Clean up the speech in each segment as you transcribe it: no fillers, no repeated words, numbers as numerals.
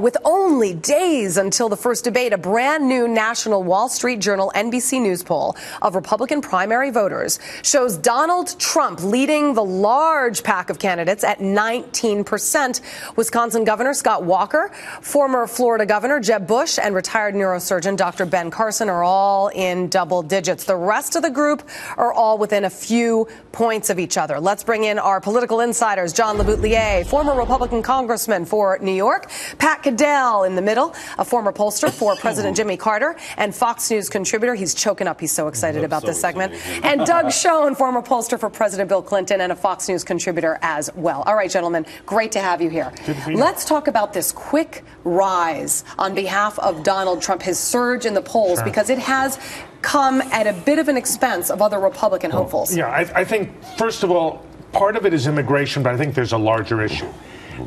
With only days until the first debate, a brand new national Wall Street Journal NBC News poll of Republican primary voters shows Donald Trump leading the large pack of candidates at 19%. Wisconsin Governor Scott Walker, former Florida Governor Jeb Bush, and retired neurosurgeon Dr. Ben Carson are all in double digits. The rest of the group are all within a few points of each other. Let's bring in our political insiders. John Leboutiller, former Republican congressman for New York. Pat Caddell in the middle, a former pollster for President Jimmy Carter and Fox News contributor. He's choking up. He's so excited about this segment. And Doug Schoen, former pollster for President Bill Clinton and a Fox News contributor as well. All right, gentlemen, great to have you here. Let's talk about this quick rise on behalf of Donald Trump, his surge in the polls, because it has come at a bit of an expense of other Republican hopefuls. Yeah, I think, first of all, part of it is immigration, but I think there's a larger issue.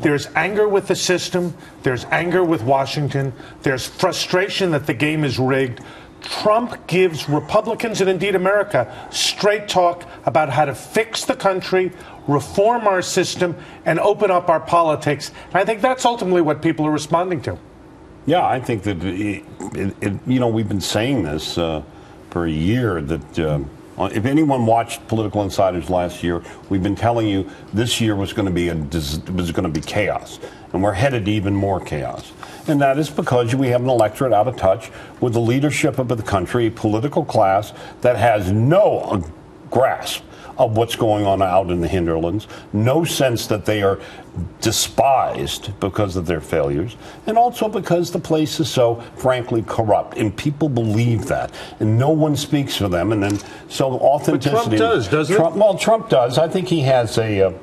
There's anger with the system. There's anger with Washington. There's frustration that the game is rigged. Trump gives Republicans and indeed America straight talk about how to fix the country, reform our system, and open up our politics. And I think that's ultimately what people are responding to. Yeah, I think that, we've been saying this for a year that if anyone watched Political Insiders last year, we've been telling you this year was going to be chaos, and we're headed to even more chaos. And that is because we have an electorate out of touch with the leadership of the country, a political class that has no grasp of what's going on out in the hinterlands, no sense that they are despised because of their failures, and also because the place is so, frankly, corrupt. And people believe that, and no one speaks for them. And then, so authenticity. But Trump does, doesn't it? Well, Trump does. I think he has a...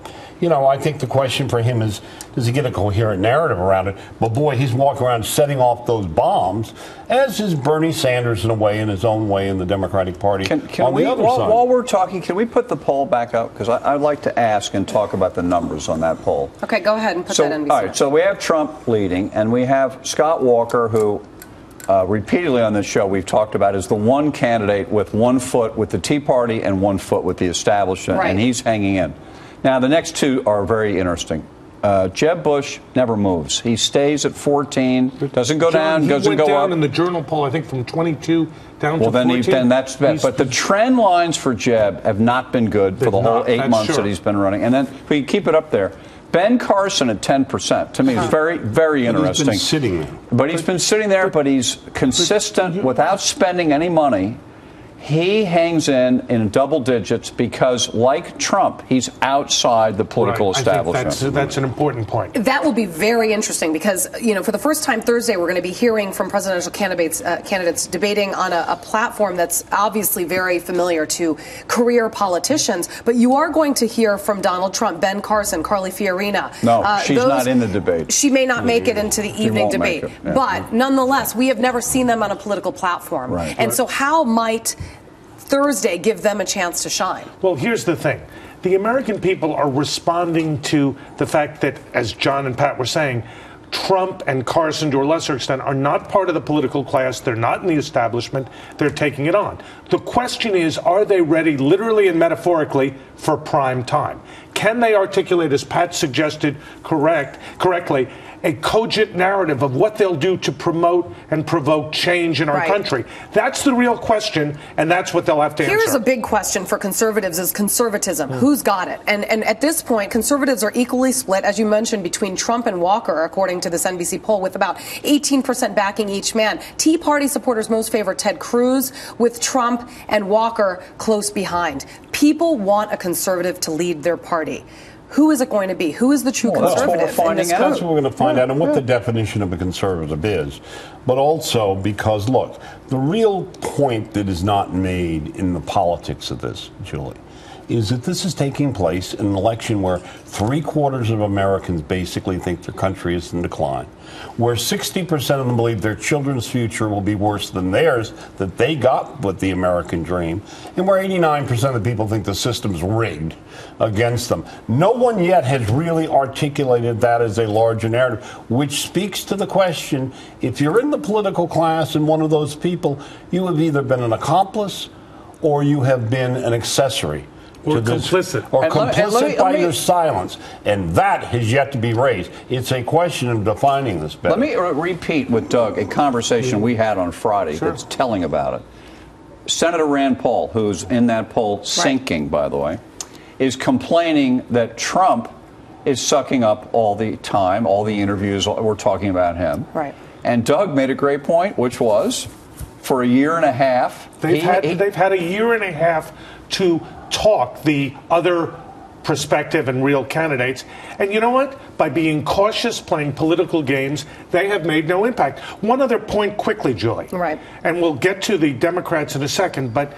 I think the question for him is, does he get a coherent narrative around it? But boy, he's walking around setting off those bombs, as is Bernie Sanders in a way, in his own way, in the Democratic Party. While we're talking, can we put the poll back up? Because I'd like to ask and talk about the numbers on that poll. Okay, go ahead and put that in. All right, so we have Trump leading, and we have Scott Walker, who repeatedly on this show we've talked about is the one candidate with 1 foot with the Tea Party and 1 foot with the establishment, and he's hanging in. Now, the next two are very interesting. Jeb Bush never moves. He stays at 14, doesn't go down, doesn't go up. He went down in the Journal poll, I think, from 22 down to 14. Then that's bad. But the trend lines for Jeb have not been good for the whole 8 months that he's been running. And then we keep it up there. Ben Carson at 10%, to me, is very, very interesting. He's been sitting there. But he's been sitting there, but he's consistent without spending any money. He hangs in double digits because, like Trump, he's outside the political establishment. I think that's an important point. That will be very interesting because, for the first time Thursday, we're going to be hearing from presidential candidates debating on a platform that's obviously very familiar to career politicians. But you are going to hear from Donald Trump, Ben Carson, Carly Fiorina. No, she's not in the debate. She may not make it into the evening debate. Yeah. But nonetheless, we have never seen them on a political platform. So how might Thursday give them a chance to shine? Well, here's the thing. The American people are responding to the fact that, as John and Pat were saying, Trump and Carson, to a lesser extent, are not part of the political class. They're not in the establishment. They're taking it on. The question is, are they ready, literally and metaphorically, for prime time? Can they articulate, as Pat suggested correctly, a cogent narrative of what they'll do to promote and provoke change in our country? That's the real question, and that's what they'll have to answer. Here's a big question for conservatives is conservatism. Who's got it? And at this point, conservatives are equally split, as you mentioned, between Trump and Walker, according to this NBC poll, with about 18% backing each man. Tea Party supporters most favor Ted Cruz, with Trump and Walker close behind. People want a conservative to lead their party. Who is it going to be? Who is the true conservative? That's what we're going to find out, and what the definition of a conservative is. But also because, look, the real point that is not made in the politics of this, Julie, is that this is taking place in an election where 3/4 of Americans basically think their country is in decline, where 60% of them believe their children's future will be worse than theirs, that they got with the American dream, and where 89% of people think the system's rigged against them. No one yet has really articulated that as a larger narrative, which speaks to the question, if you're in the political class and one of those people, you have either been an accomplice or you have been an accessory Or complicit. Or complicit by your silence. And that has yet to be raised. It's a question of defining this better. Let me repeat with Doug a conversation we had on Friday that's telling about it. Senator Rand Paul, who's in that poll, sinking, by the way, is complaining that Trump is sucking up all the time, all the interviews, we're talking about him. Right. And Doug made a great point, which was, for a year and a half, they've had a year and a half to talk the other prospective and real candidates. And you know what? By being cautious, playing political games, they have made no impact. One other point quickly, Julie. Right. And we'll get to the Democrats in a second, but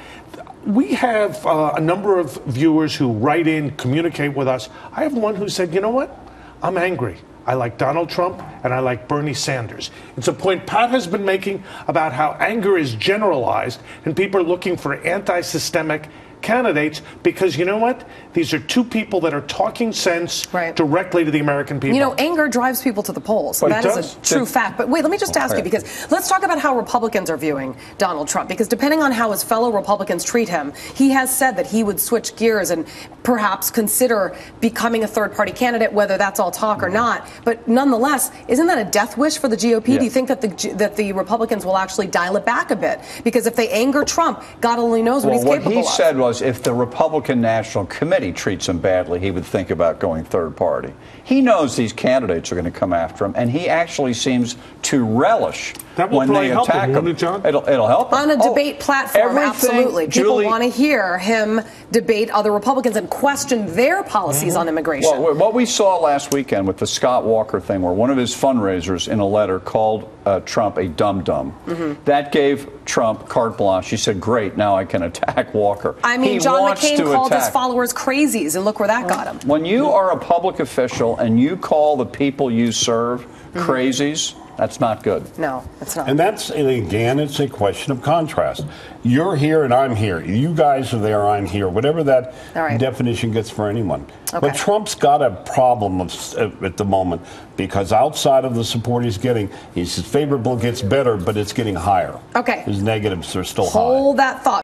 we have a number of viewers who write in, communicate with us. I have one who said, you know what? I'm angry. I like Donald Trump and I like Bernie Sanders. It's a point Pat has been making about how anger is generalized and people are looking for anti-systemic candidates because, you know what? These are two people that are talking sense directly to the American people. You know, anger drives people to the polls. That is a true fact. But wait, let me just ask you, because let's talk about how Republicans are viewing Donald Trump, because depending on how his fellow Republicans treat him, he has said that he would switch gears and perhaps consider becoming a third-party candidate, whether that's all talk or not. But nonetheless, isn't that a death wish for the GOP? Yeah. Do you think that the Republicans will actually dial it back a bit? Because if they anger Trump, God only knows what he's capable of. What he said was, if the Republican National Committee treats him badly, he would think about going third party. He knows these candidates are going to come after him, and he actually seems to relish when they attack him. It'll help him. On a debate platform, absolutely. People want to hear him debate other Republicans and question their policies on immigration. Well, what we saw last weekend with the Scott Walker thing, where one of his fundraisers in a letter called Trump a dum-dum, that gave Trump carte blanche. He said, great, now I can attack Walker. I mean, John McCain called his followers crazies, and look where that got him. When you are a public official and you call the people you serve crazies, that's not good. No, it's not. And again, it's a question of contrast. You're here and I'm here. You guys are there, I'm here. Whatever that definition gets for anyone. Okay. But Trump's got a problem at the moment because outside of the support he's getting, his favorable gets better, but it's getting higher. Okay. His negatives are still high. Hold that thought.